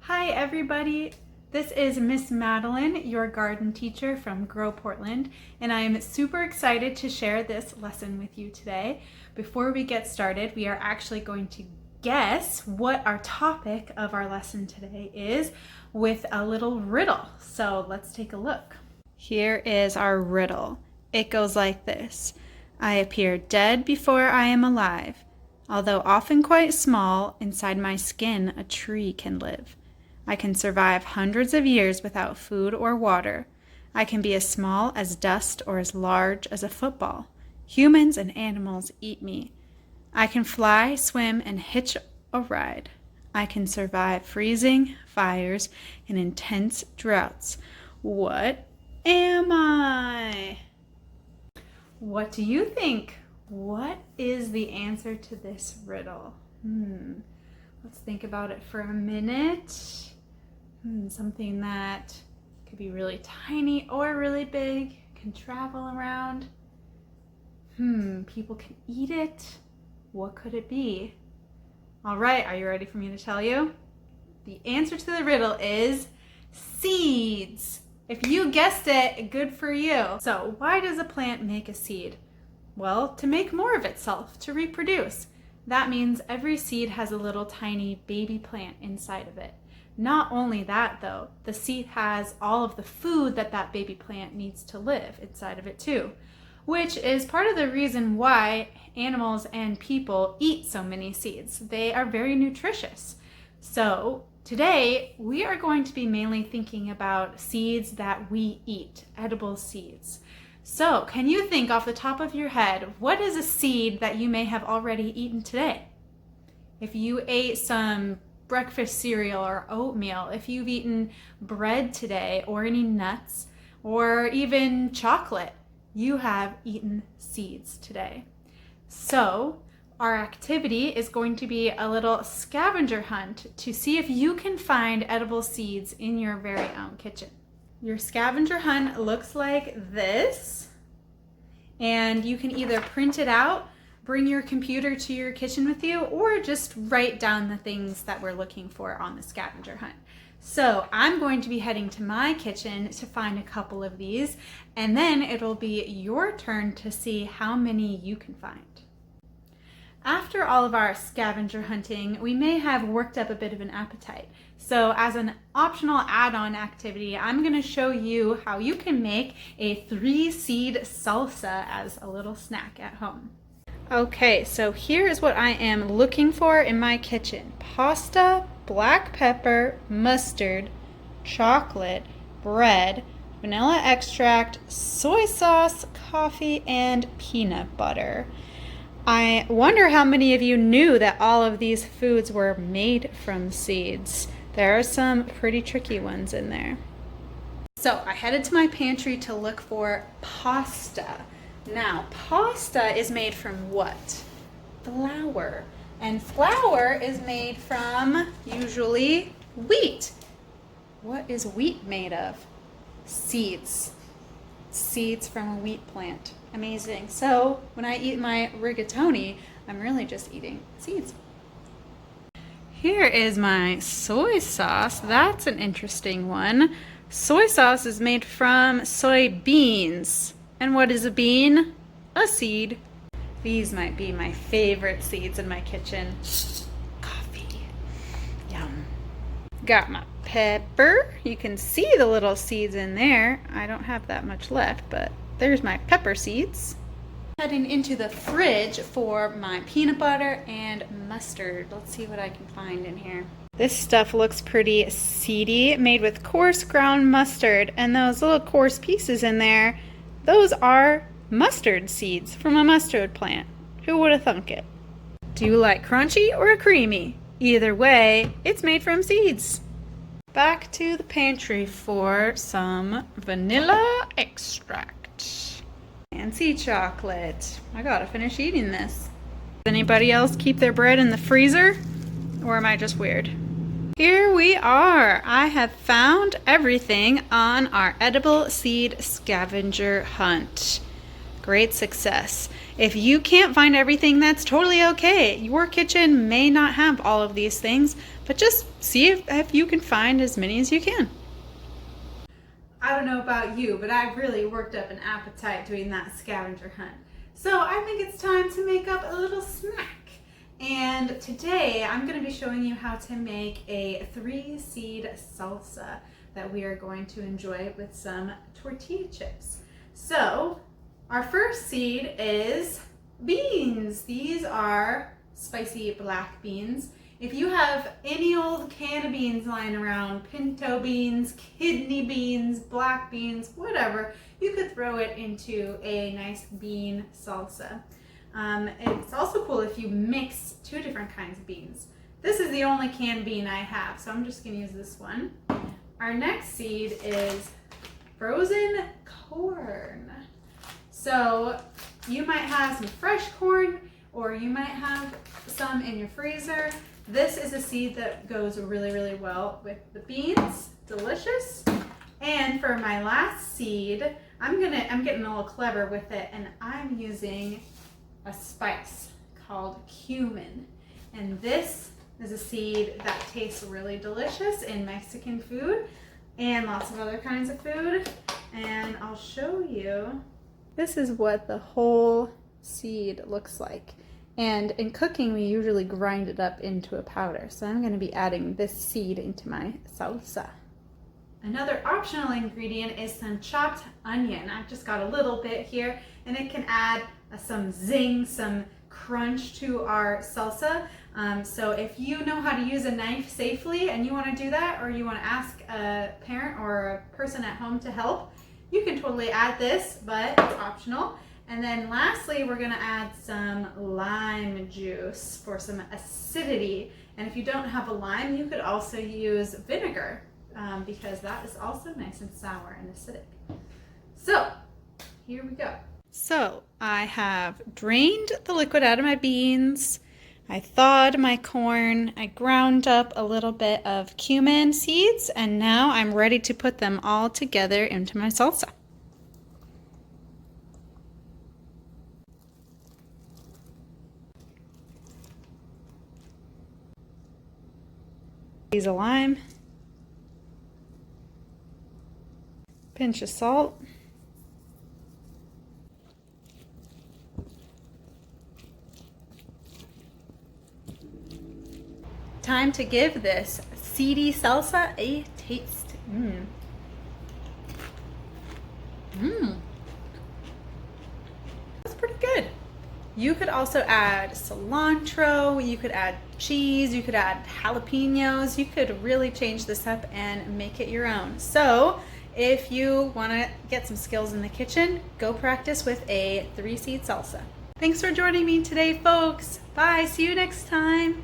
Hi everybody, this is Miss Madeline, your garden teacher from Grow Portland, and I am super excited to share this lesson with you today. Before we get started, we are actually going to guess what our topic of our lesson today is with a little riddle. So let's take a look. Here is our riddle. It goes like this. I appear dead before I am alive. Although often quite small, inside my skin a tree can live. I can survive hundreds of years without food or water. I can be as small as dust or as large as a football. Humans and animals eat me. I can fly, swim, and hitch a ride. I can survive freezing, fires, and intense droughts. What am I? What do you think? What is the answer to this riddle? Let's think about it for a minute. Something that could be really tiny or really big, can travel around. People can eat it. What could it be? All right, are you ready for me to tell you? The answer to the riddle is seeds. If you guessed it, good for you. So why does a plant make a seed? Well, to make more of itself, to reproduce. That means every seed has a little tiny baby plant inside of it. Not only that though, the seed has all of the food that baby plant needs to live inside of it too, which is part of the reason why animals and people eat so many seeds. They are very nutritious. So today we are going to be mainly thinking about seeds that we eat, edible seeds. So can you think off the top of your head, what is a seed that you may have already eaten today? If you ate some breakfast cereal or oatmeal, if you've eaten bread today or any nuts or even chocolate, you have eaten seeds today. So our activity is going to be a little scavenger hunt to see if you can find edible seeds in your very own kitchen. Your scavenger hunt looks like this, and you can either print it out, bring your computer to your kitchen with you, or just write down the things that we're looking for on the scavenger hunt. So I'm going to be heading to my kitchen to find a couple of these, and then it'll be your turn to see how many you can find. After all of our scavenger hunting, we may have worked up a bit of an appetite. So as an optional add-on activity, I'm going to show you how you can make a 3-seed salsa as a little snack at home. Okay, so here is what I am looking for in my kitchen. Pasta, black pepper, mustard, chocolate, bread, vanilla extract, soy sauce, coffee, and peanut butter. I wonder how many of you knew that all of these foods were made from seeds. There are some pretty tricky ones in there. So I headed to my pantry to look for pasta. Now, pasta is made from what? Flour. And flour is made from, usually, wheat. What is wheat made of? Seeds. Seeds from a wheat plant. Amazing. So, when I eat my rigatoni, I'm really just eating seeds. Here is my soy sauce. That's an interesting one. Soy sauce is made from soybeans. And what is a bean? A seed. These might be my favorite seeds in my kitchen. Coffee. Yum. Got my pepper. You can see the little seeds in there. I don't have that much left, but there's my pepper seeds. Heading into the fridge for my peanut butter and mustard. Let's see what I can find in here. This stuff looks pretty seedy, made with coarse ground mustard, and those little coarse pieces in there, those are mustard seeds from a mustard plant. Who would have thunk it? Do you like crunchy or creamy? Either way, it's made from seeds. Back to the pantry for some vanilla extract. Fancy chocolate. I gotta finish eating this. Does anybody else keep their bread in the freezer? Or am I just weird? Here we are. I have found everything on our edible seed scavenger hunt. Great success. If you can't find everything, that's totally okay. Your kitchen may not have all of these things, but just see if you can find as many as you can. I don't know about you, but I've really worked up an appetite doing that scavenger hunt. So I think it's time to make up a little snack. And today I'm going to be showing you how to make a 3-seed salsa that we are going to enjoy with some tortilla chips. So our first seed is beans. These are spicy black beans. If you have any old can of beans lying around, pinto beans, kidney beans, black beans, whatever, you could throw it into a nice bean salsa. It's also cool if you mix 2 different kinds of beans. This is the only canned bean I have, so I'm just going to use this one. Our next seed is frozen corn. So you might have some fresh corn, or you might have some in your freezer. This is a seed that goes really, really well with the beans. Delicious. And for my last seed, I'm getting a little clever with it, and I'm using a spice called cumin. And this is a seed that tastes really delicious in Mexican food and lots of other kinds of food. And I'll show you. This is what the whole seed looks like. And in cooking, we usually grind it up into a powder. So I'm going to be adding this seed into my salsa. Another optional ingredient is some chopped onion. I've just got a little bit here, and it can add some zing, some crunch to our salsa. So if you know how to use a knife safely and you want to do that, or you want to ask a parent or a person at home to help, you can totally add this, but it's optional. And then lastly, we're going to add some lime juice for some acidity. And if you don't have a lime, you could also use vinegar, because that is also nice and sour and acidic. So here we go. So I have drained the liquid out of my beans. I thawed my corn. I ground up a little bit of cumin seeds, and now I'm ready to put them all together into my salsa. Squeeze a lime, pinch of salt, time to give this seedy salsa a taste. That's pretty good. You could also add cilantro, you could add cheese, you could add jalapenos. You could really change this up and make it your own. So if you want to get some skills in the kitchen, go practice with a 3-seed salsa. Thanks for joining me today, folks. Bye. See you next time.